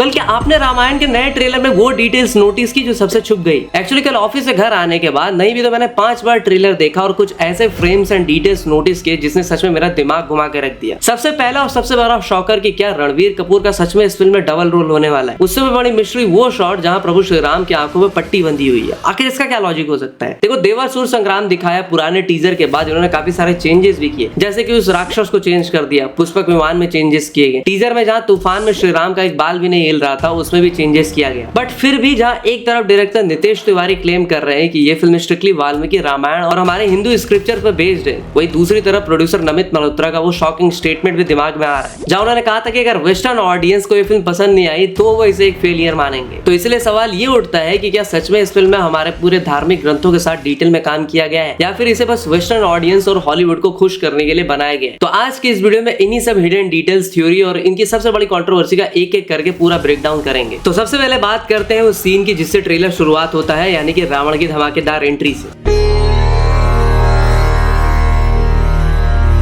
बल्कि आपने रामायण के नए ट्रेलर में वो डिटेल्स नोटिस की जो सबसे छुप गई। एक्चुअली कल ऑफिस से घर आने के बाद नहीं भी तो मैंने 5 बार ट्रेलर देखा और कुछ ऐसे फ्रेम्स एंड डिटेल्स नोटिस किए जिसने सच में मेरा दिमाग घुमा के रख दिया। सबसे पहला और सबसे बड़ा शॉकर कि क्या रणवीर कपूर का सच में इस फिल्म में डबल रोल होने वाला है। उससे भी बड़ी मिस्ट्री वो शॉट जहां प्रभु श्री राम की आंखों में पट्टी बंधी हुई है। आखिर इसका क्या लॉजिक हो सकता है? देखो, देवासुर संग्राम दिखाया पुराने टीजर के बाद उन्होंने काफी सारे चेंजेस भी किए, जैसे कि उस राक्षस को चेंज कर दिया, पुष्पक विमान में चेंजेस किए गए, टीजर में जहां तूफान में श्री राम का एक बाल भी नहीं हिल रहा था उसमें भी चेंजेस किया गया। बट फिर भी जहां एक तरफ डायरेक्टर नितेश तिवारी क्लेम कर रहे हैं कि ये फिल्म स्ट्रिक्टली वाल्मीकि रामायण और हमारे हिंदू स्क्रिप्चर पर बेस्ड है, वही दूसरी तरफ प्रोड्यूसर नमित मल्होत्रा का वो शॉकिंग स्टेटमेंट भी दिमाग में आ रहा है, जहां उन्होंने कहा था कि अगर वेस्टर्न ऑडियंस को ये फिल्म पसंद नहीं आई तो वो इसे एक फेलियर मानेंगे। तो इसलिए सवाल ये उठता है कि क्या सच में इस फिल्म में हमारे पूरे धार्मिक ग्रंथों के साथ डिटेल में काम किया गया है या फिर इसे बस वेस्टर्न ऑडियंस और हॉलीवुड को खुश करने के लिए बनाया गया है। तो आज के इस वीडियो में इन्हीं सब हिडन डिटेल्स, थ्योरी और इनकी सबसे बड़ी कंट्रोवर्सी का एक एक करके पूरा ब्रेक डाउन करेंगे। तो सबसे पहले बात करते हैं उस सीन की जिससे ट्रेलर शुरुआत होता है, यानी कि रावण की धमाकेदार एंट्री से।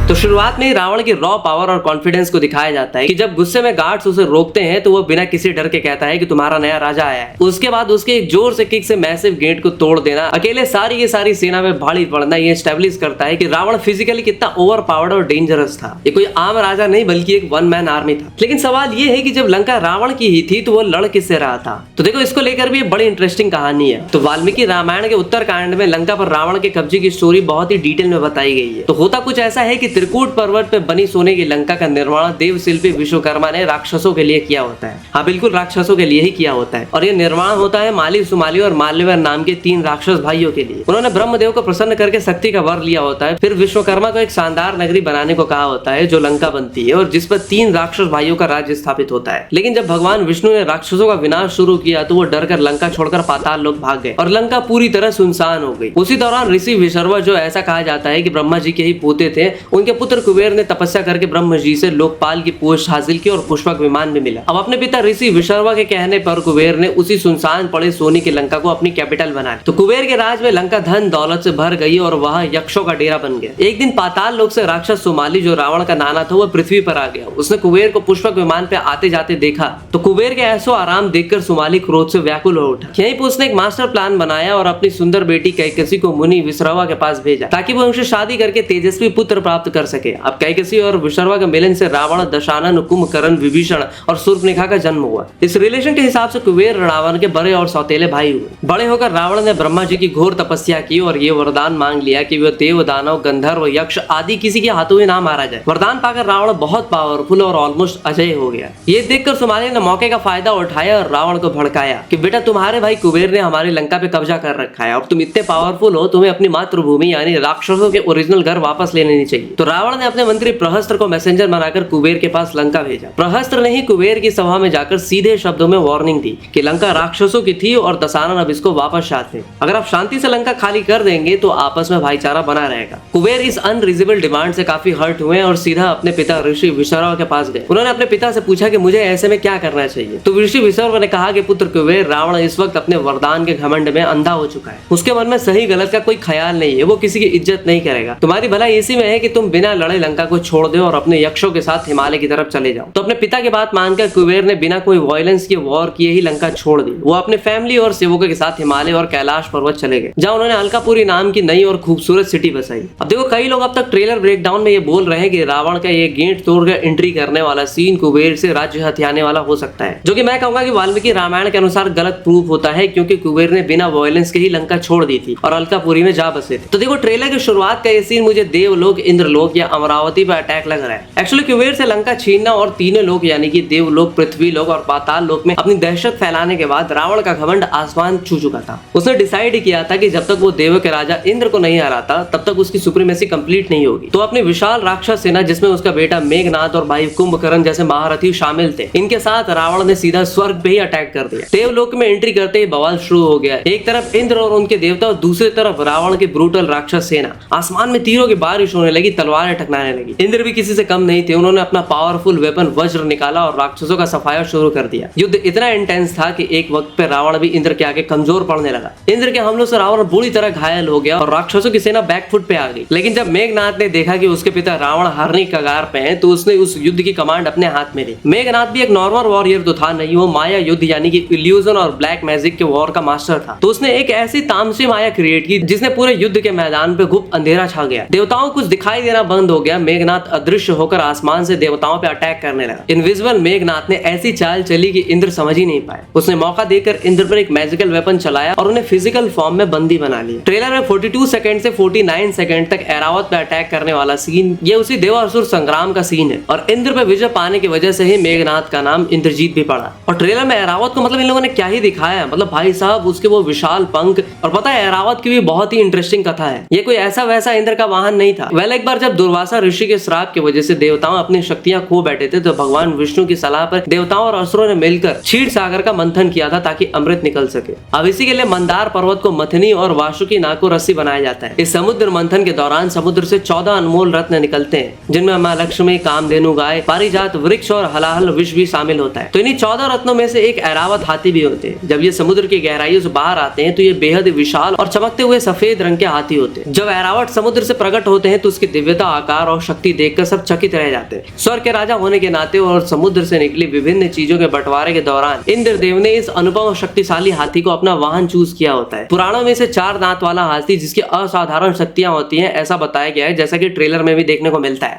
तो शुरुआत में ही रावण की रॉ पावर और कॉन्फिडेंस को दिखाया जाता है कि जब गुस्से में गार्ड्स उसे रोकते हैं तो वो बिना किसी डर के कहता है कि तुम्हारा नया राजा आया है। उसके बाद उसके एक जोर से किक से मैसिव गेट को तोड़ देना, अकेले सारी की सारी सेना में भारी पड़ना, ये एस्टेब्लिश करता है कि रावण फिजिकली कितना ओवर पावर्ड और डेंजरस था। ये कोई आम राजा नहीं बल्कि एक वन मैन आर्मी था। लेकिन सवाल ये है कि जब लंका रावण की ही थी तो वो लड़ किससे रहा था? तो देखो, इसको लेकर भी बड़ी इंटरेस्टिंग कहानी है। तो वाल्मीकि रामायण के उत्तरकांड में लंका पर रावण के कब्जे की स्टोरी बहुत ही डिटेल में बताई गई है। तो होता कुछ ऐसा है कि त्रिकूट पर्वत पे बनी सोने की लंका का निर्माण देव शिल्पी विश्वकर्मा ने राक्षसों के लिए किया होता है। हाँ, बिल्कुल राक्षसों के लिए ही किया होता है। और ये निर्माण होता है माली, सुमाली और माल्यवर नाम के 3 राक्षस भाइयों के लिए। उन्होंने ब्रह्मदेव को प्रसन्न करके शक्ति का वर लिया होता है। फिर विश्वकर्मा को एक शानदार नगरी बनाने को कहा होता है जो लंका बनती है और जिस पर 3 राक्षस भाइयों का राज्य स्थापित होता है। लेकिन जब भगवान विष्णु ने राक्षसों का विनाश शुरू किया तो वो डरकर लंका छोड़कर पाताल लोक भाग गए और लंका पूरी तरह सुनसान हो गई। उसी दौरान ऋषि विशर्वा, जो ऐसा कहा जाता है कि ब्रह्मा जी के ही पोते थे, उनके पुत्र कुबेर ने तपस्या करके ब्रह्म जी से लोकपाल की पोस्ट हासिल की और पुष्पक विमान भी मिला। अब अपने पिता ऋषि विशर्वा के कहने पर कुबेर ने उसी सुनसान पड़े सोने की लंका को अपनी कैपिटल बनाया। तो कुबेर के राज में लंका धन दौलत से भर गई और वह यक्षों का डेरा बन गया। एक दिन पाताल लोक से राक्षस सुमाली, जो रावण का नाना था, वह पृथ्वी पर आ गया। उसने कुबेर को पुष्पक विमान पे आते जाते देखा तो कुबेर के ऐसो आराम देखकर सुमाली क्रोध से व्याकुल हो उठा। यहीं पर उसने एक मास्टर प्लान बनाया और अपनी सुंदर बेटी कैकसी को मुनि विशर्वा के पास भेजा ताकि वो उनसे शादी करके तेजस्वी पुत्र प्राप्त कर सके। अब कैकसी और विशर्वा के मिलन से रावण, दशानन, कुंभकर्ण, विभीषण और शूर्पणखा का जन्म हुआ। इस रिलेशन के हिसाब से कुबेर रावण के बड़े और सौतेले भाई हुए। बड़े होकर रावण ने ब्रह्मा जी की घोर तपस्या की और ये वरदान मांग लिया कि वह देव, दानव, गंधर्व, यक्ष आदि किसी के हाथों में ना मारा जाए। वरदान पाकर रावण बहुत पावरफुल और ऑलमोस्ट अजय हो गया। ये देखकर सुमाली ने मौके का फायदा उठाया और रावण को भड़काया कि बेटा, तुम्हारे भाई कुबेर ने हमारी लंका पे कब्जा कर रखा है और तुम इतने पावरफुल हो, तुम्हें अपनी मातृभूमि यानी राक्षसों के ओरिजिनल घर वापस ले लेनी चाहिए। तो रावण ने अपने मंत्री प्रहस्त्र को मैसेंजर बनाकर कुबेर के पास लंका भेजा। प्रहस्त्र ने ही कुबेर की सभा में जाकर सीधे शब्दों में वार्निंग दी कि लंका राक्षसों की थी और दशानन अब इसको वापस चाहते हैं। अगर आप शांति से लंका खाली कर देंगे तो आपस में भाईचारा बना रहेगा। कुबेर इस अनरीजनेबल डिमांड से काफी हर्ट हुए और सीधा अपने पिता ऋषि विशर्वा के पास गए। उन्होंने अपने पिता से पूछा कि मुझे ऐसे में क्या करना चाहिए। तो ऋषि विशर्वा ने कहा कि पुत्र कुबेर, रावण इस वक्त अपने वरदान के घमंड में अंधा हो चुका है। उसके मन में सही गलत का कोई ख्याल नहीं है। वो किसी की इज्जत नहीं करेगा। तुम्हारी भलाई इसी में है कि तुम बिना लड़े लंका को छोड़ दो और अपने यक्षों के साथ हिमालय की तरफ चले जाओ। तो अपने पिता की बात मानकर कुबेर ने बिना कोई वायलेंस के वॉर किए ही लंका छोड़ दी। वो अपने फैमिली और सेवकों के साथ हिमालय और कैलाश पर्वत चले गए, जहां उन्होंने अलकापुरी नाम की नई और खूबसूरत सिटी बसाई। अब देखो, कई लोग अब तक ट्रेलर ब्रेकडाउन में ये बोल रहे हैं कि रावण का ये गेट तोड़कर एंट्री करने वाला सीन कुबेर से राज्य हथियाने वाला हो सकता है, जो कि मैं कहूंगा कि वाल्मीकि रामायण के अनुसार गलत प्रूफ होता है, क्योंकि कुबेर ने बिना वायलेंस के ही लंका छोड़ दी थी और अलकापुरी में जा बसे थे। तो देखो, ट्रेलर की शुरुआत का ये सीन मुझे देवलोक, इंद्रलोक या अमरावती पर अटैक लग रहा है। एक्चुअली कुबेर से लंका छीनना और तीनों लोक यानी कि देवलोक, पृथ्वी लोक और पाताल लोक में अपनी दहशत फैलाने के बाद रावण का घमंड आसमान छू चुका था। उसने डिसाइड किया था कि जब तक वो देवों के राजा इंद्र को नहीं हराता तब तक उसकी सुप्रीमेसी कंप्लीट नहीं होगी। तो अपनी विशाल राक्षस सेना, जिसमें उसका बेटा मेघनाद और भाई कुंभकर्ण जैसे महारथी शामिल थे, इनके साथ रावण ने सीधा स्वर्ग पे ही अटैक कर दिया। देवलोक में एंट्री करते ही बवाल शुरू हो गया। एक तरफ इंद्र और उनके देवता और दूसरी तरफ रावण की ब्रूटल राक्षस सेना। आसमान में तीरों की बारिश होने लगी, तलवार तलवारें टकराने लगी। इंद्र भी किसी से कम नहीं थे, उन्होंने अपना पावरफुल वेपन वज्र निकाला और राक्षसों का सफाया शुरू कर दिया। युद्ध इतना इंटेंस था कि एक वक्त पे रावण भी इंद्र के आगे कमजोर पड़ने लगा। इंद्र के हमलों से रावण बुरी तरह घायल हो गया और राक्षसों की सेना बैकफुट पे आ गई। लेकिन जब मेघनाथ ने देखा कि उसके पिता रावण हारने की कगार पे हैं, तो उसने उस युद्ध की कमांड अपने हाथ में ली। मेघनाथ भी एक नॉर्मल वॉरियर तो था नहीं, वो माया युद्ध यानी कि इल्यूजन और ब्लैक मैजिक के वॉर का मास्टर था। तो उसने एक ऐसी तामसी माया क्रिएट की जिसने पूरे युद्ध के मैदान पे गुप्त अंधेरा छा गया। देवताओं को कुछ दिखाई देना बंद हो गया। मेघनाथ अदृश्य होकर आसमान से देवताओं पे अटैक करने लगा। इनविजिबल मेघनाथ ने ऐसी चाल चली कि इंद्र समझ ही नहीं पाए। उसने मौका देकर इंद्र पर एक मैजिकल वेपन चलाया और उन्हें फिजिकल फॉर्म में बंदी बना लिया। ट्रेलर में 42 सेकंड से 49 सेकंड तक ऐरावत पे अटैक करने वाला सीन ये उसी देवासुर संग्राम का सीन है और इंद्र पे विजय पाने की वजह से ही मेघनाथ का नाम इंद्रजीत भी पड़ा। और ट्रेलर में ऐरावत को मतलब इन लोगों ने क्या ही दिखाया, मतलब भाई साहब उसके वो विशाल पंख। और पता है ऐरावत की भी बहुत ही इंटरेस्टिंग कथा है। ये कोई ऐसा वैसा इंद्र का वाहन नहीं था। वेल एक बार जब दुर्वासा ऋषि के श्राप की वजह से देवताओं अपनी शक्तियां खो बैठे थे, तो भगवान विष्णु की सलाह पर देवताओं और असुरों ने मिलकर क्षीर सागर का मंथन किया था ताकि अमृत निकल सके। अब इसी के लिए मंदार पर्वत को मथनी और वासुकी नाग को रस्सी बनाया जाता है। इस समुद्र मंथन के दौरान समुद्र से 14 अनमोल रत्न निकलते हैं, जिनमें मां लक्ष्मी, कामधेनु गाय, पारिजात वृक्ष और हलाहल विष भी शामिल होता है। तो इन्हीं 14 रत्नों में से एक ऐरावत हाथी भी होते हैं। जब ये समुद्र की गहराइयों से बाहर आते हैं तो ये बेहद विशाल और चमकते हुए सफेद रंग के हाथी होते हैं। जब ऐरावत समुद्र से प्रकट होते हैं तो उसकी दिव्यता, आकार और शक्ति देखकर सब चकित रह जाते हैं। स्वर्ग के राजा होने के नाते और समुद्र से निकली विभिन्न चीजों के बंटवारे के दौरान इंद्रदेव ने इस अनुपम और शक्तिशाली हाथी को अपना वाहन चूज किया होता है। पुराणों में से 4 दांत वाला हाथी जिसकी असाधारण शक्तियां होती हैं ऐसा बताया गया है, जैसा कि ट्रेलर में भी देखने को मिलता है।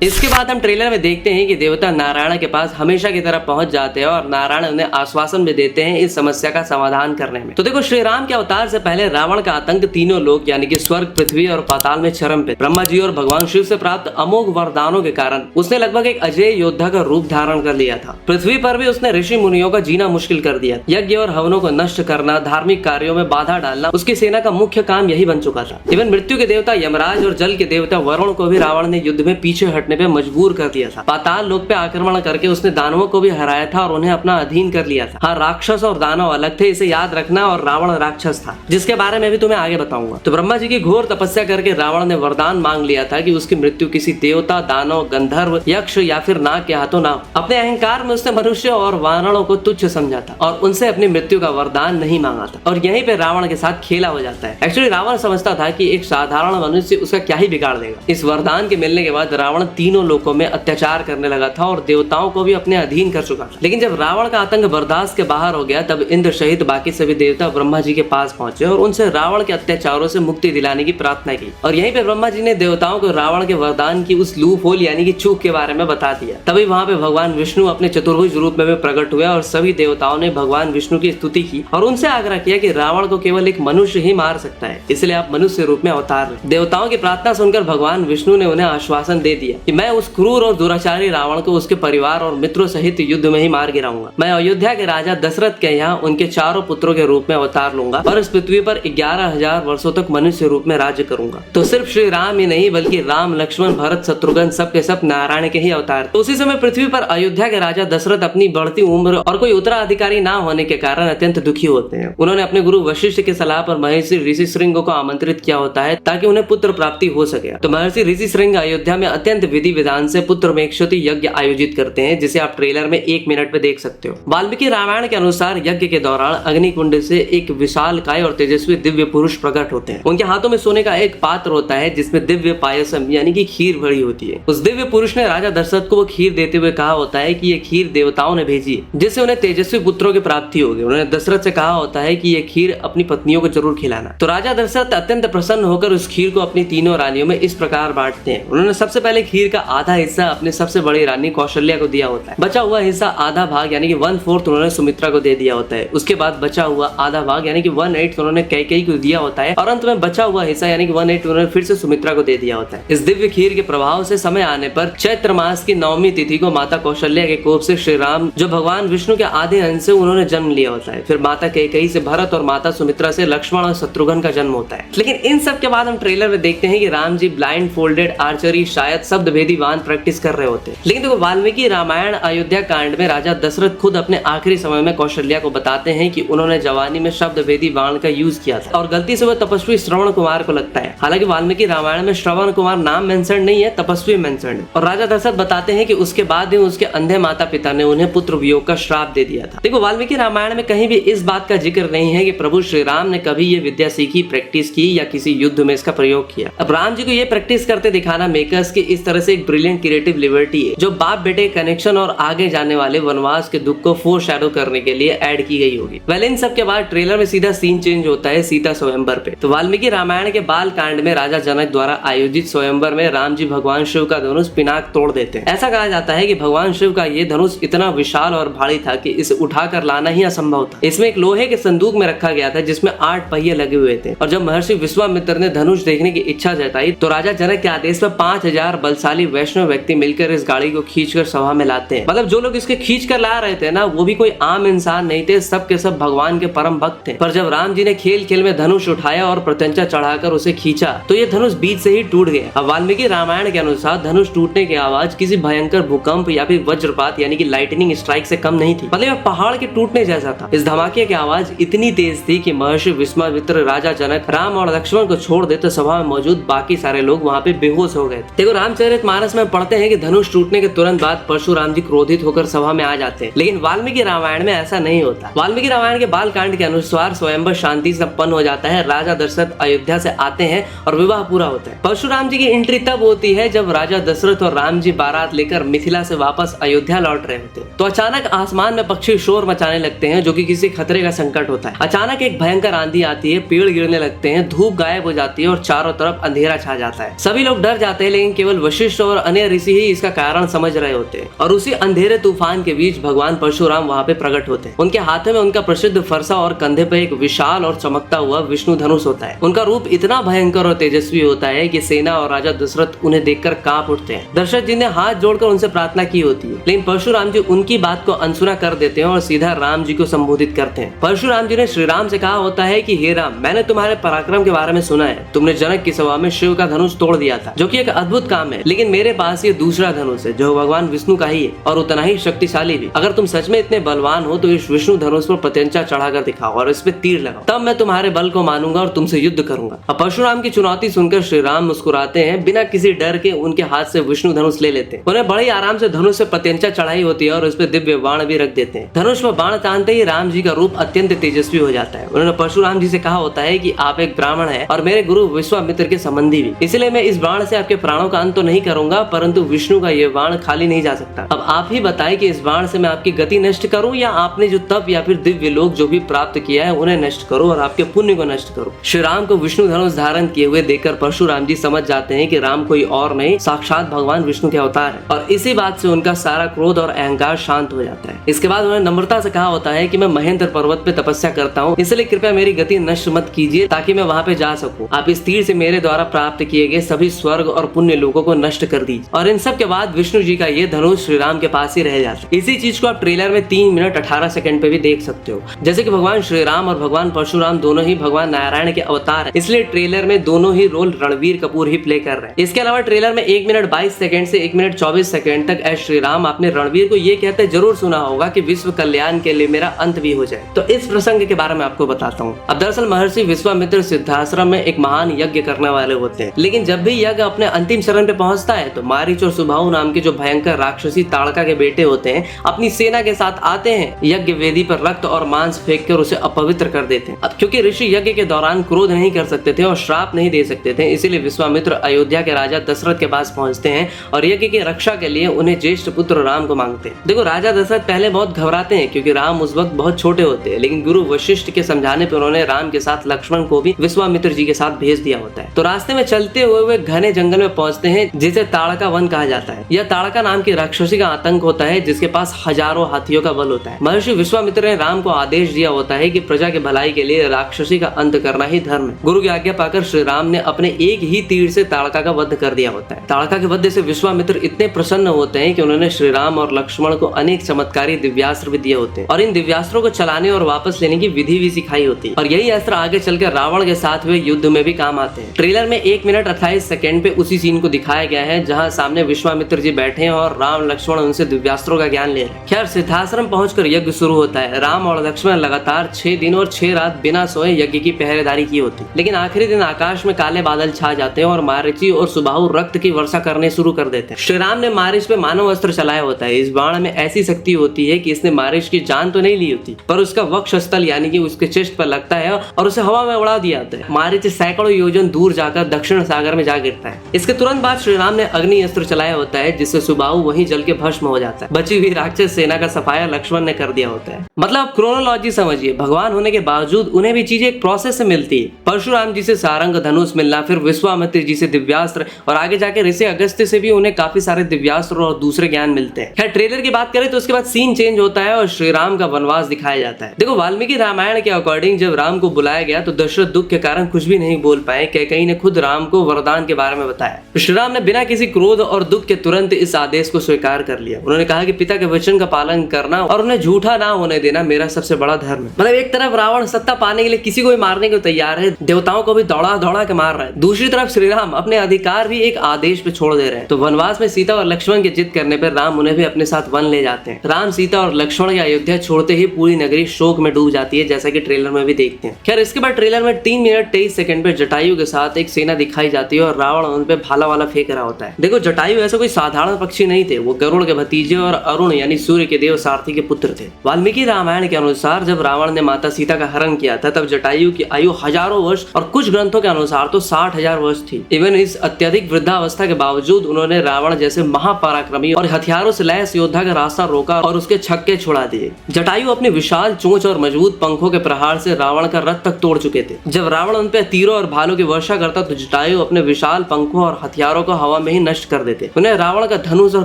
इसके बाद हम ट्रेलर में देखते हैं कि देवता नारायण के पास हमेशा की तरह पहुंच जाते हैं और नारायण उन्हें आश्वासन भी देते हैं इस समस्या का समाधान करने में। तो देखो, श्री राम के अवतार से पहले रावण का आतंक तीनों लोक यानी कि स्वर्ग, पृथ्वी और पाताल में चरम पे। ब्रह्मा जी और भगवान शिव से प्राप्त अमोघ वरदानों के कारण उसने लगभग एक अजय योद्धा का रूप धारण कर लिया था। पृथ्वी पर भी उसने ऋषि मुनियों का जीना मुश्किल कर दिया। यज्ञ और हवनों को नष्ट करना, धार्मिक कार्यों में बाधा डालना उसकी सेना का मुख्य काम यही बन चुका था। इवन मृत्यु के देवता यमराज और जल के देवता वरुण को भी रावण ने युद्ध में पीछे हटने पे मजबूर कर दिया था। पाताल लोक पे आक्रमण करके उसने दानवों को भी हराया था और उन्हें अपना अधीन कर लिया था। हाँ, राक्षस और दानव अलग थे, इसे याद रखना। और रावण राक्षस था, जिसके बारे में भी तुम्हें आगे बताऊंगा। तो ब्रह्मा जी की घोर तपस्या करके रावण ने वरदान मांग लिया था कि उसकी मृत्यु किसी देवता, दानव, गंधर्व, यक्ष या फिर नाग के हाथों ना हो। अपने अहंकार में उसने मनुष्य और वानरों को तुच्छ समझा था और उनसे अपनी मृत्यु का वरदान नहीं मांगा था। और यहीं पे रावण के साथ खेला हो जाता है। एक्चुअली रावण समझता था कि एक साधारण मनुष्य उसका क्या ही बिगाड़ देगा। इस वरदान के मिलने के बाद रावण तीनों लोकों में अत्याचार करने लगा था और देवताओं को भी अपने अधीन कर चुका था। लेकिन जब रावण का आतंक बर्दाश्त के बाहर हो गया, तब इंद्र सहित बाकी सभी देवता ब्रह्मा जी के पास पहुंचे और उनसे रावण के अत्याचारों से मुक्ति दिलाने की प्रार्थना की। और यहीं पे ब्रह्मा जी ने देवताओं को रावण के वरदान की उस लूप होल यानी कि चूक के बारे में बता दिया। तभी वहाँ पे भगवान विष्णु अपने चतुर्भुज रूप में भी प्रकट हुए और सभी देवताओं ने भगवान विष्णु की स्तुति की और उनसे आग्रह किया कि रावण को केवल एक मनुष्य ही मार सकता है, इसलिए आप मनुष्य रूप में अवतार लें। देवताओं की प्रार्थना सुनकर भगवान विष्णु ने उन्हें आश्वासन दे दिया कि मैं उस क्रूर और दुराचारी रावण को उसके परिवार और मित्रों सहित युद्ध में ही मार गिराऊंगा। मैं अयोध्या के राजा दशरथ के यहाँ उनके 4 पुत्रों के रूप में अवतार लूंगा और इस पृथ्वी पर 11,000 वर्षों तक मनुष्य रूप में राज्य करूंगा। तो सिर्फ श्री राम ही नहीं बल्कि राम, लक्ष्मण, भरत, शत्रुघ्न सब के सब नारायण के ही अवतार। तो उसी समय पृथ्वी पर अयोध्या के राजा दशरथ अपनी बढ़ती उम्र और कोई उत्तराधिकारी ना होने के कारण अत्यंत दुखी होते हैं। उन्होंने अपने गुरु वशिष्ठ की सलाह पर महर्षि ऋषि श्रृंग को आमंत्रित किया होता है ताकि उन्हें पुत्र प्राप्ति हो सके। तो महर्षि ऋषि श्रृंग अयोध्या में अत्यंत विधि विधान से पुत्र मेक्षति यज्ञ आयोजित करते हैं, जिसे आप ट्रेलर में 1 मिनट में देख सकते हो। वाल्मीकि रामायण के अनुसार यज्ञ के दौरान अग्निकुंड से एक विशाल काय और तेजस्वी दिव्य पुरुष प्रकट होते हैं। उनके हाथों में सोने का एक पात्र होता है जिसमें दिव्य पायसम यानी कि खीर भरी होती है। उस दिव्य पुरुष ने राजा दशरथ को वो खीर देते हुए कहा होता है कि ये खीर देवताओं ने भेजी है जिससे उन्हें तेजस्वी पुत्रों की प्राप्ति होगी। उन्होंने दशरथ से कहा होता है कि ये खीर अपनी पत्नियों को जरूर खिलाना। तो राजा दशरथ अत्यंत प्रसन्न होकर उस खीर को अपनी तीनों रानियों में इस प्रकार बांटते हैं। उन्होंने सबसे पहले खीर का आधा हिस्सा अपने सबसे बड़ी रानी कौशल्या को दिया होता है। बचा हुआ हिस्सा आधा भाग यानी कि 1/4 उन्होंने सुमित्रा को दे दिया होता है। उसके बाद बचा हुआ आधा भाग यानी कि 1/8 उन्होंने कैकेयी को दिया होता है और अंत में बचा हुआ हिस्सा यानी कि 1/8 उन्होंने फिर से सुमित्रा को दे दिया होता है। इस दिव्य खीर के प्रभाव से समय आने पर चैत्र मास की 9वीं तिथि को माता कौशल्या के कोप से श्री राम जो भगवान विष्णु के आधे अंश से उन्होंने जन्म लिया होता है। फिर माता कैकेयी से भरत और माता सुमित्रा से लक्ष्मण और शत्रुघ्न का जन्म होता है। लेकिन इन सब के बाद हम ट्रेलर में देखते हैं कि Ram ji blind folded archery शायद शब्द भेदी वाण प्रैक्टिस कर रहे होते हैं। लेकिन देखो वाल्मीकि रामायण अयोध्या कांड में राजा दशरथ खुद अपने आखिरी समय में कौशल्या को बताते हैं कि उन्होंने जवानी में शब्द भेदी वाण का यूज किया था और गलती से वह तपस्वी श्रवण कुमार को लगता है। हालांकि वाल्मीकि रामायण में श्रवण कुमार नाम मेंशन नहीं है, तपस्वी मेंशन है। और राजा दशरथ बताते हैं कि उसके बाद ही उसके अंधे माता पिता ने उन्हें पुत्र वियोग का श्राप दे दिया था। देखो वाल्मीकि रामायण में कहीं भी इस बात का जिक्र नहीं है कि प्रभु श्री राम ने कभी ये विद्या सीखी, प्रैक्टिस की या किसी युद्ध में इसका प्रयोग किया। अब राम जी को ये प्रैक्टिस करते दिखाना मेकर्स की इस तरह से एक ब्रिलियंट क्रिएटिव लिबर्टी है जो बाप बेटे कनेक्शन और आगे जाने वाले वनवास के दुख को फोर शैडो करने के लिए ऐड की गई होगी। वेल इन सब के बाद ट्रेलर में सीधा सीन चेंज होता है सीता स्वयंवर पे। तो वाल्मीकि रामायण के बाल कांड में राजा जनक द्वारा आयोजित स्वयंवर में राम जी भगवान शिव का धनुष पिनाक तोड़ देते हैं। ऐसा कहा जाता है कि भगवान शिव का ये धनुष इतना विशाल और भारी था कि इसे उठाकर लाना ही असंभव था। इसमें एक लोहे के संदूक में रखा गया था जिसमें 8 पहिए लगे हुए थे और जब महर्षि विश्वामित्र ने धनुष देखने की इच्छा जताई तो राजा जनक के आदेश पर 5000 बलशाली वैष्णव व्यक्ति मिलकर इस गाड़ी को खींचकर सभा में लाते हैं। मतलब जो लोग इसके खींच कर ला रहे थे ना, वो भी कोई आम इंसान नहीं थे, सब के सब भगवान के परम भक्त थे। पर जब राम जी ने खेल खेल में धनुष उठाया और प्रत्यंचा चढ़ाकर उसे खींचा तो ये धनुष बीच से ही टूट गया। अब वाल्मीकि रामायण के अनुसार धनुष टूटने की आवाज किसी भयंकर भूकंप या फिर वज्रपात यानी कि लाइटनिंग स्ट्राइक से कम नहीं थी, मतलब पहाड़ के टूटने जैसा था। इस धमाके की आवाज इतनी तेज थी कि महर्षि विश्वामित्र, राजा जनक, राम और लक्ष्मण को छोड़ देते सभा में मौजूद बाकी सारे लोग वहाँ पे बेहोश हो गए। देखो रामचरितमानस में पढ़ते हैं कि धनुष टूटने के तुरंत बाद परशुराम जी क्रोधित होकर सभा में आ जाते हैं, लेकिन वाल्मीकि रामायण में ऐसा नहीं होता। वाल्मीकि रामायण के बाल कांड के अनुसार स्वयंवर शांति से संपन्न हो जाता है। राजा दशरथ अयोध्या से आते हैं और विवाह पूरा होता है। परशुराम जी की एंट्री तब होती है जब राजा दशरथ और राम जी बारात लेकर मिथिला से वापस अयोध्या लौट रहे होते हैं। तो अचानक आसमान में पक्षी शोर मचाने लगते हैं जो कि किसी खतरे का संकट होता है। अचानक एक भयंकर आंधी आती है, पेड़ गिरने लगते हैं, धूप गायब हो जाती है और चारों तरफ अंधेरा छा जाता है। सभी लोग डर जाते हैं लेकिन केवल वशिष्ठ और अन्य ऋषि ही इसका कारण समझ रहे होते हैं। और उसी अंधेरे तूफान के बीच भगवान परशुराम वहाँ पे प्रकट होते हैं। उनके हाथों में उनका प्रसिद्ध फरसा और कंधे पे एक विशाल और चमकता हुआ विष्णु धनुष होता है। उनका रूप इतना भयंकर और तेजस्वी होता है कि सेना और राजा दशरथ उन्हें देखकर कांप उठते हैं। दशरथ जी ने हाथ जोड़कर उनसे प्रार्थना की होती है, लेकिन परशुराम जी उनकी बात को अनसुना कर देते हैं और सीधा राम जी को संबोधित करते हैं। परशुराम जी ने श्री राम से कहा होता है कि हे राम, मैंने तुम्हारे पराक्रम के बारे में सुना है। तुमने जनक की सभा में शिव का धनुष तोड़ दिया था, जो कि एक अद्भुत काम है, लेकिन मेरे पास ये दूसरा धनुष है जो भगवान विष्णु का ही है और उतना ही शक्तिशाली भी। अगर तुम सच में इतने बलवान हो तो इस विष्णु धनुष पर प्रत्यंचा चढ़ाकर दिखाओ और इस पे तीर लगाओ, तब मैं तुम्हारे बल को मानूंगा और तुमसे युद्ध करूंगा। अब परशुराम की चुनौती सुनकर श्री राम मुस्कुराते हैं, बिना किसी डर के उनके हाथ से विष्णु धनुष ले लेते हैं। उन्हें बड़े आराम से धनुष से प्रत्यंचा चढ़ाई होती है और उस पर दिव्य बाण भी रख देते हैं। धनुष पर बाण तानते ही राम जी का रूप अत्यंत तेजस्वी हो जाता है। उन्होंने परशुराम जी से कहा होता है कि आप एक ब्राह्मण है और मेरे गुरु विश्वामित्र के संबंधी भी, इसलिए मैं इस बाण से आपके प्राणों का अंत तो नहीं करूंगा, परंतु विष्णु का ये बाण खाली नहीं जा सकता। अब आप ही बताएं कि इस बाण से मैं आपकी गति नष्ट करूं या आपने जो तप या फिर दिव्य लोक जो भी प्राप्त किया है उन्हें नष्ट करूं और आपके पुण्य को नष्ट करूं। श्री राम को विष्णु धनुष धारण किए हुए देखकर परशुराम जी समझ जाते हैं कि राम कोई और नहीं, साक्षात भगवान विष्णु के अवतार है और इसी बात से उनका सारा क्रोध और अहंकार शांत हो जाता है। इसके बाद उन्होंने नम्रता से कहा होता है कि मैं महेंद्र पर्वत पे तपस्या करता हूँ, इसलिए कृपया मेरी गति नष्ट मत कीजिए ताकि मैं वहाँ पे जा सकूं। आप इस तीर से मेरे द्वारा प्राप्त किए गए सभी स्वर्ग और पुण्य लोगों को नष्ट कर दीजिए। और इन सब के बाद विष्णु जी का ये धनुष श्री राम के पास ही रह जाता है। इसी चीज को आप ट्रेलर में 3 मिनट 18 सेकंड पे भी देख सकते हो। जैसे कि भगवान श्री राम और भगवान परशुराम दोनों ही भगवान नारायण के अवतार है, इसलिए ट्रेलर में दोनों ही रोल रणवीर कपूर ही प्ले कर रहे हैं। इसके अलावा ट्रेलर में 1 मिनट 22 सेकंड से 1 मिनट 24 सेकंड तक एस श्री राम आपने रणवीर को ये कहते जरूर सुना होगा कि विश्व कल्याण के लिए मेरा अंत भी हो जाए। तो इस प्रसंग के बारे में आपको बताता हूँ। अब दरअसल महर्षि विश्वामित्र सिद्धाश्रम में एक महान यज्ञ करने वाले होते हैं, लेकिन जब भी यज्ञ अपने अंतिम चरण पे पहुंचता है तो मारीच और सुबाहु नाम के जो भयंकर राक्षसी ताड़का के बेटे होते हैं अपनी सेना के साथ आते हैं, यज्ञ वेदी पर रक्त और मांस फेंक कर उसे अपवित्र कर देते हैं। अब क्योंकि ऋषि यज्ञ के दौरान क्रोध नहीं कर सकते थे और श्राप नहीं दे सकते थे, इसीलिए विश्वामित्र अयोध्या के राजा दशरथ के पास पहुंचते हैं और यज्ञ की रक्षा के लिए उन्हें ज्येष्ठ पुत्र राम को मांगते हैं। देखो राजा दशरथ पहले बहुत घबराते हैं क्योंकि राम उस वक्त बहुत छोटे होते हैं, लेकिन गुरु वशिष्ठ के समझाने पर उन्होंने राम के साथ लक्ष्मण को भी विश्वामित्र जी के साथ भेज दिया होता है। तो रास्ते में चलते हुए वे घने जंगल में पहुंचते हैं जिसे ताड़का वन कहा जाता है। यह ताड़का नाम की राक्षसी का आतंक होता है जिसके पास हजारों हाथियों का बल होता है। महर्षि विश्वामित्र ने राम को आदेश दिया होता है कि प्रजा के भलाई के लिए राक्षसी का अंत करना ही धर्म है। गुरु की आज्ञा पाकर श्री राम ने अपने एक ही तीर से ताड़का का वध कर दिया होता है। ताड़का के वध से विश्वामित्र इतने प्रसन्न होते हैं कि उन्होंने श्री राम और लक्ष्मण को अनेक चमत्कारी दिव्यास्त्र भी दिए होते हैं और इन दिव्यास्त्रों को चलाने और वापस लेने की विधि भी सिखाई होती है और यही अस्त्र आगे चलकर रावण के साथ हुए युद्ध में भी काम आते हैं। ट्रेलर में 1 मिनट 28 सेकंड पे उसी सीन को दिखाया गया गए हैं जहाँ सामने विश्वामित्र जी बैठे हैं और राम लक्ष्मण उनसे दिव्यास्त्रों का ज्ञान ले रहे हैं। खैर सिद्धाश्रम पहुंचकर यज्ञ शुरू होता है। राम और लक्ष्मण लगातार 6 दिन और 6 रात बिना सोए यज्ञ की पहरेदारी की होती, लेकिन आखिरी दिन आकाश में काले बादल छा जाते हैं और मारीची और सुबाहु रक्त की वर्षा करने शुरू कर देते हैं। श्री राम ने मारीच पे मानव अस्त्र चलाया होता है। इस बाण में ऐसी शक्ति होती है कि इसने मारीच की जान तो नहीं ली होती, पर उसका वक्षस्थल यानी कि उसके चेस्ट पर लगता है और उसे हवा में उड़ा दिया जाता है। मारीच सैकड़ों योजन दूर जाकर दक्षिण सागर में जा गिरता है। इसके तुरंत बाद श्री राम ने अग्नि अस्त्र चलाया होता है, जिससे सुबाहु वहीं जल के भस्म हो जाता है। बची हुई राक्षस सेना का सफाया लक्ष्मण ने कर दिया होता है। मतलब क्रोनोलॉजी समझिए, भगवान होने के बावजूद उन्हें भी चीजें एक प्रोसेस से मिलती है। परशुराम जी से सारंग धनुष मिलना, फिर विश्वामित्र जी से दिव्यास्त्र और आगे जाके ऋषि अगस्त्य से भी उन्हें काफी सारे दिव्यास्त्र और दूसरे ज्ञान मिलते हैं। खैर ट्रेलर की बात करें तो उसके बाद सीन चेंज होता है और श्री राम का वनवास दिखाया जाता है। देखो वाल्मीकि रामायण के अकॉर्डिंग जब राम को बुलाया गया तो दशरथ दुख के कारण कुछ भी नहीं बोल पाए। कैकेयी ने खुद राम को वरदान के बारे में बताया। श्री राम ने बिना किसी क्रोध और दुख के तुरंत इस आदेश को स्वीकार कर लिया। उन्होंने कहा कि पिता के वचन का पालन करना और उन्हें झूठा ना होने देना मेरा सबसे बड़ा धर्म है। मतलब एक तरफ रावण सत्ता पाने के लिए किसी को भी मारने को तैयार है, देवताओं को भी दौड़ा दौड़ा के मार रहा है। दूसरी तरफ श्री राम अपने अधिकार भी एक आदेश पे छोड़ दे रहे हैं। तो वनवास में सीता और लक्ष्मण की जिद करने पर राम उन्हें भी अपने साथ वन ले जाते हैं। राम सीता और लक्ष्मण की अयोध्या छोड़ते ही पूरी नगरी शोक में डूब जाती है, जैसा कि ट्रेलर में भी देखते हैं। खैर इसके बाद ट्रेलर में 3 मिनट 23 सेकंड पे जटायु के साथ एक सेना दिखाई जाती है और रावण उन पे भाला वाला फेंक रहा होता है। देखो जटायु ऐसा कोई साधारण पक्षी नहीं थे, वो गरुड़ के भतीजे और अरुण यानी सूर्य के देव सारथी के पुत्र थे। वाल्मीकि रामायण के अनुसार जब रावण ने माता सीता का हरण किया था तब जटायु की आयु हजारों वर्ष और कुछ ग्रंथों के अनुसार तो 60,000 वर्ष थी। इवन इस अत्यधिक वृद्धावस्था के बावजूद उन्होंने रावण जैसे महापराक्रमी और हथियारों से लैस योद्धा का रास्ता रोका और उसके छक्के छुड़ा दिए। जटायु अपनी विशाल चोंच और मजबूत पंखों के प्रहार से रावण का रथ तक तोड़ चुके थे। जब रावण उन पे तीरों और भालों की वर्षा करता तो जटायु अपने विशाल पंखों और हथियारों को हवा में ही नष्ट कर देते। उन्हें रावण का धनुष और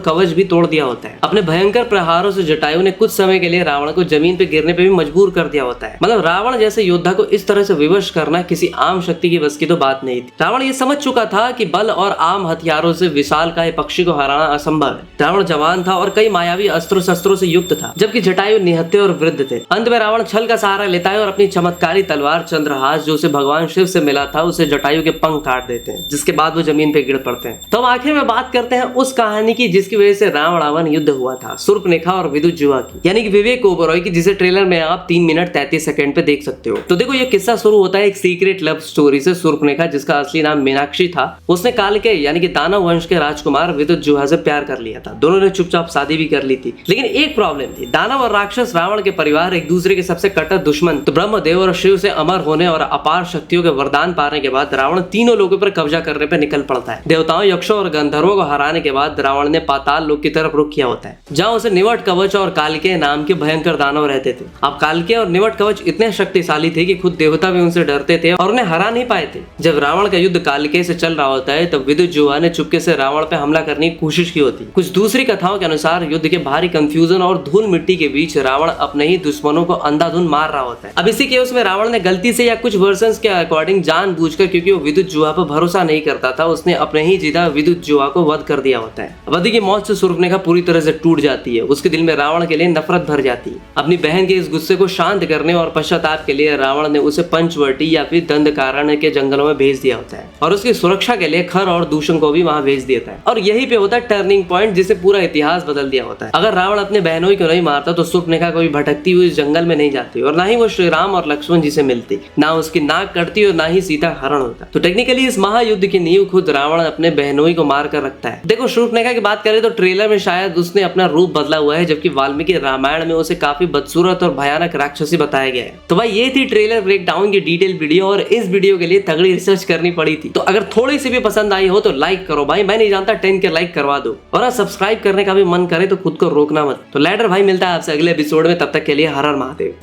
कवच भी तोड़ दिया होता है। अपने भयंकर प्रहारों से जटायु ने कुछ समय के लिए रावण को जमीन पे गिरने पे भी मजबूर कर दिया होता है। मतलब रावण जैसे योद्धा को इस तरह से विवश करना किसी आम शक्ति की बस की तो बात नहीं थी। रावण ये समझ चुका था कि बल और आम हथियारों से विशालकाय पक्षी को हराना असंभव है। रावण जवान था और कई मायावी अस्त्रों शस्त्रों से युक्त था, जबकि जटायु निहत्थे और वृद्ध थे। अंत में रावण छल का सहारा लेता है और अपनी चमत्कारी तलवार चंद्रहास जो उसे भगवान शिव से मिला था उसे जटायु के पंख काट देते हैं, जिसके बाद वो जमीन पे गिर पड़ते हैं। तो आखिर में बात करते हैं उस कहानी की जिसकी वजह से राम रावण युद्ध हुआ था, शूर्पणखा और विदुज्जुआ की, यानी कि विवेक ओबेरॉय की, जिसे ट्रेलर में आप 3 मिनट 33 सेकंड पे देख सकते हो। तो देखो ये किस्सा शुरू होता है एक सीक्रेट लव स्टोरी से। शूर्पणखा जिसका असली नाम मीनाक्षी था, उसने कालकेय यानी कि दानव वंश के राजकुमार विदुज्जुआ से प्यार कर लिया था। दोनों ने चुपचाप शादी भी कर ली थी, लेकिन एक प्रॉब्लम थी। दानव और राक्षस रावण के परिवार एक दूसरे के सबसे कट्टर दुश्मन। तो ब्रह्मदेव और शिव से अमर होने और अपार शक्तियों के वरदान पाने के बाद रावण तीनों लोगों पर कब्जा करने पर निकल पड़ता है। देवताओं, यक्षों और गंधर्वों को हराने के बाद रावण ने पाताल लोक की तरफ रुख किया होता है, जहाँ उसे निवट कवच और कालकेय नाम के भयंकर दानव रहते थे। अब कालकेय और निवट कवच इतने शक्तिशाली थे कि खुद देवता भी उनसे डरते थे और उन्हें हरा नहीं पाए थे। जब रावण का युद्ध कालकेय से चल रहा होता है तब विदुज्जुआ ने चुपके से रावण पे हमला करने की कोशिश की होती। कुछ दूसरी कथाओं के अनुसार युद्ध के भारी कंफ्यूजन और धूल मिट्टी के बीच रावण अपने ही दुश्मनों को अंधाधुंध मार रहा होता है। अब इसी केस में रावण ने गलती से या कुछ वर्जन्स के अकॉर्डिंग जानबूझकर, क्योंकि वो विदुज्जुआ पर भरोसा नहीं करता था, उसने अपने ही जिदा विदुज्जुआ को वध कर दिया होता है। वध की मौत से शूर्पणखा पूरी तरह से टूट जाती है। उसके दिल में रावण के लिए नफरत भर जाती है। अपनी बहन के इस गुस्से को शांत करने और पश्चाताप के लिए रावण ने उसे पंचवटी या फिर दंडकारण्य के जंगलों में भेज दिया होता है और उसकी सुरक्षा के लिए खर और दूषण को भी वहां भेज देता है। और यही पे होता है टर्निंग पॉइंट जिसे पूरा इतिहास बदल दिया होता है। अगर रावण अपने बहनों को नहीं मारता तो शूर्पणखा कभी भटकती हुई जंगल में नहीं जाती और ना ही वो श्री राम और लक्ष्मण जी से मिलती, ना उसकी नाक कटती और ना ही सीता हरण होता। तो टेक्निकली इस महायुद्ध की नींव खुद रावण अपने बहनोई को मार कर रखता है। देखो शूर्पणखा की बात करें तो ट्रेलर में शायद उसने अपना रूप बदला हुआ है, जबकि वाल्मीकि रामायण में उसे काफी बदसूरत और भयानक राक्षसी बताया गया है। तो भाई ये थी ट्रेलर ब्रेकडाउन की डिटेल वीडियो और इस वीडियो के लिए तगड़ी रिसर्च करनी पड़ी थी। तो अगर थोड़ी सी भी पसंद आई हो तो लाइक करो भाई, मैं नहीं जानता 10 के लाइक करवा दो, और सब्सक्राइब करने का भी मन करे तो खुद को रोकना मत। तो लैडर भाई मिलता है आपसे अगले एपिसोड में, तब तक के लिए हर हर महादेव।